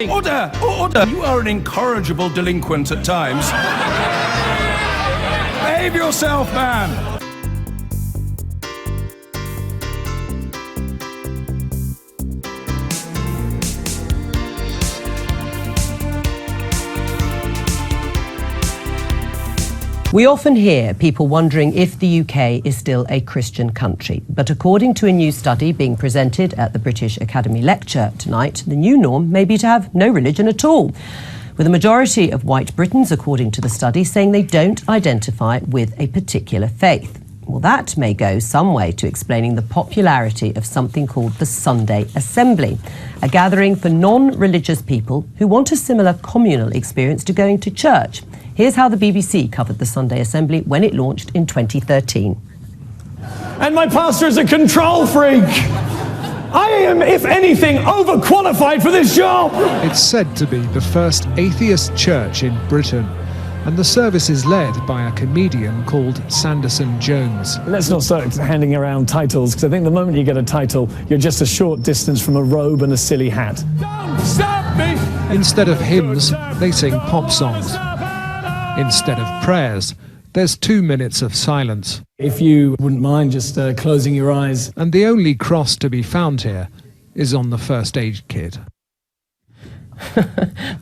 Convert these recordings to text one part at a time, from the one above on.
Order! Order! You are an incorrigible delinquent at times. Behave yourself, man! We often hear people wondering if the UK is still a Christian country. But according to a new study being presented at the British Academy Lecture tonight, the new norm may be to have no religion at all, with a majority of white Britons, according to the study, saying they don't identify with a particular faith. Well, that may go some way to explaining the popularity of something called the Sunday Assembly, a gathering for non-religious people who want a similar communal experience to going to church. Here's how the BBC covered the Sunday Assembly when it launched in 2013. And my pastor is a control freak. I am, if anything, overqualified for this job. It's said to be the first atheist church in Britain, and the service is led by a comedian called Sanderson Jones. Let's not start handing around titles, because I think the moment you get a title, you're just a short distance from a robe and a silly hat. Don't stop me! Instead of hymns, they sing pop songs. Instead of prayers, there's 2 minutes of silence. If you wouldn't mind just closing your eyes. And the only cross to be found here is on the first aid kit.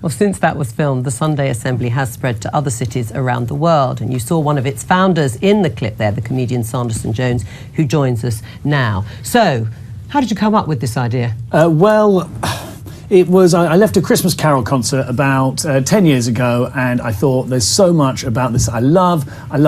Well, since that was filmed, the Sunday Assembly has spread to other cities around the world. And you saw one of its founders in the clip there, the comedian Sanderson Jones, who joins us now. So, how did you come up with this idea? It was, I left a Christmas Carol concert about 10 years ago, and I thought there's so much about this I love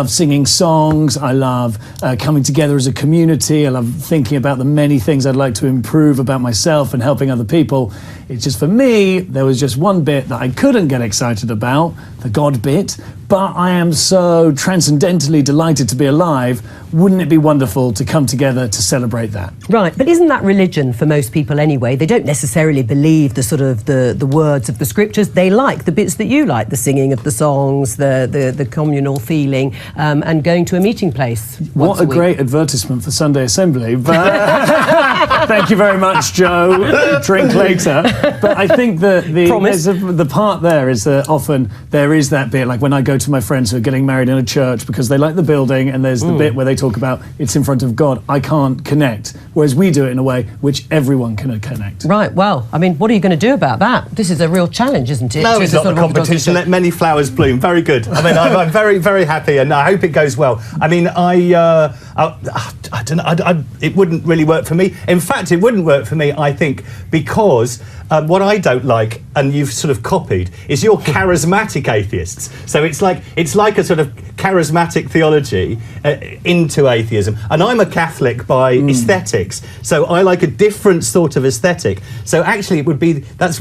singing songs, I love coming together as a community, I love thinking about the many things I'd like to improve about myself and helping other people. It's just, for me, there was just one bit that I couldn't get excited about, the God bit, but I am so transcendentally delighted to be alive. Wouldn't it be wonderful to come together to celebrate that? Right, but isn't that religion for most people anyway? They don't necessarily believe the sort of the words of the scriptures. They like the bits that you like, the singing of the songs, the communal feeling, and going to a meeting place. What a great advertisement for Sunday Assembly. But thank you very much, Joe. Drink later. But I think that the part there is that often there is that bit, like when I go to my friends who are getting married in a church because they like the building, and there's the bit where they talk about it's in front of God. I can't connect, whereas we do it in a way which everyone can connect. Right, well, I mean, what are you going to do about that? This is a real challenge, isn't it? No, it's not a competition. Let many flowers bloom. Very good. I mean, I'm very, very happy, and I hope it goes well. I mean, I don't know. It wouldn't really work for me. In fact, it wouldn't work for me, I think, because what I don't like, and you've sort of copied, is your charismatic atheists. So it's like a sort of charismatic theology into atheism. And I'm a Catholic by aesthetics, so I like a different sort of aesthetic. So actually,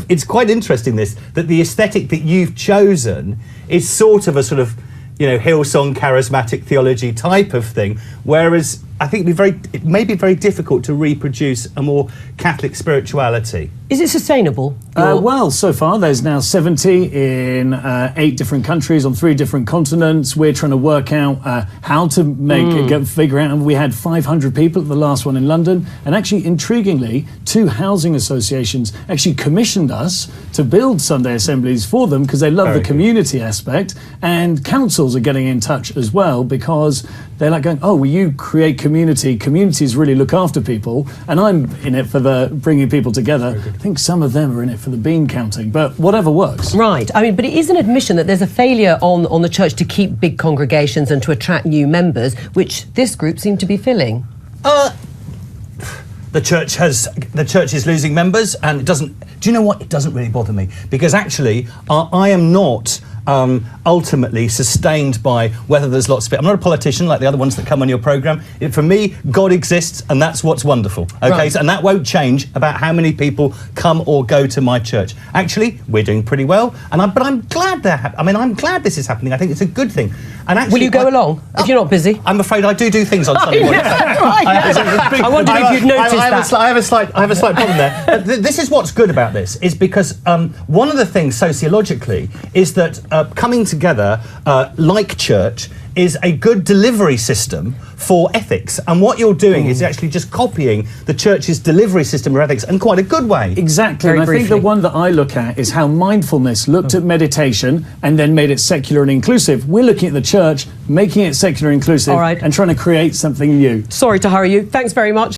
it's quite interesting that the aesthetic that you've chosen is sort of a sort of, Hillsong charismatic theology type of thing, whereas I think it may be very difficult to reproduce a more Catholic spirituality. Is it sustainable? Well, so far there's now 70 in 8 different countries on 3 different continents. We're trying to work out how to figure out. And we had 500 people at the last one in London. And actually, intriguingly, 2 housing associations actually commissioned us to build Sunday assemblies for them because they love the community aspect. And councils are getting in touch as well because they're like going, oh, will you create community? Communities really look after people. And I'm in it for the bringing people together. I think some of them are in it for the bean counting, but whatever works. Right. I mean, but it is an admission that there's a failure on the church to keep big congregations and to attract new members, which this group seem to be filling. The church is losing members, and it doesn't. Do you know what? It doesn't really bother me, because actually, I am not ultimately sustained by whether there's lots of it. I'm not a politician like the other ones that come on your programme. For me, God exists, and that's what's wonderful. Okay, right. And that won't change about how many people come or go to my church. Actually, we're doing pretty well, but I'm glad I'm glad this is happening. I think it's a good thing. And actually, will you go along if you're not busy? I'm afraid I do things on Sunday morning. I wondered if you'd noticed that. I have a slight problem there. This is what's good about this, is because one of the things sociologically is that coming together like church is a good delivery system for ethics. And what you're doing is actually just copying the church's delivery system for ethics in quite a good way. Exactly. Very And I think briefly. the one that I look at is how mindfulness looked at meditation and then made it secular and inclusive. We're looking at the church, making it secular and inclusive, All right. and trying to create something new. Sorry to hurry you. Thanks very much.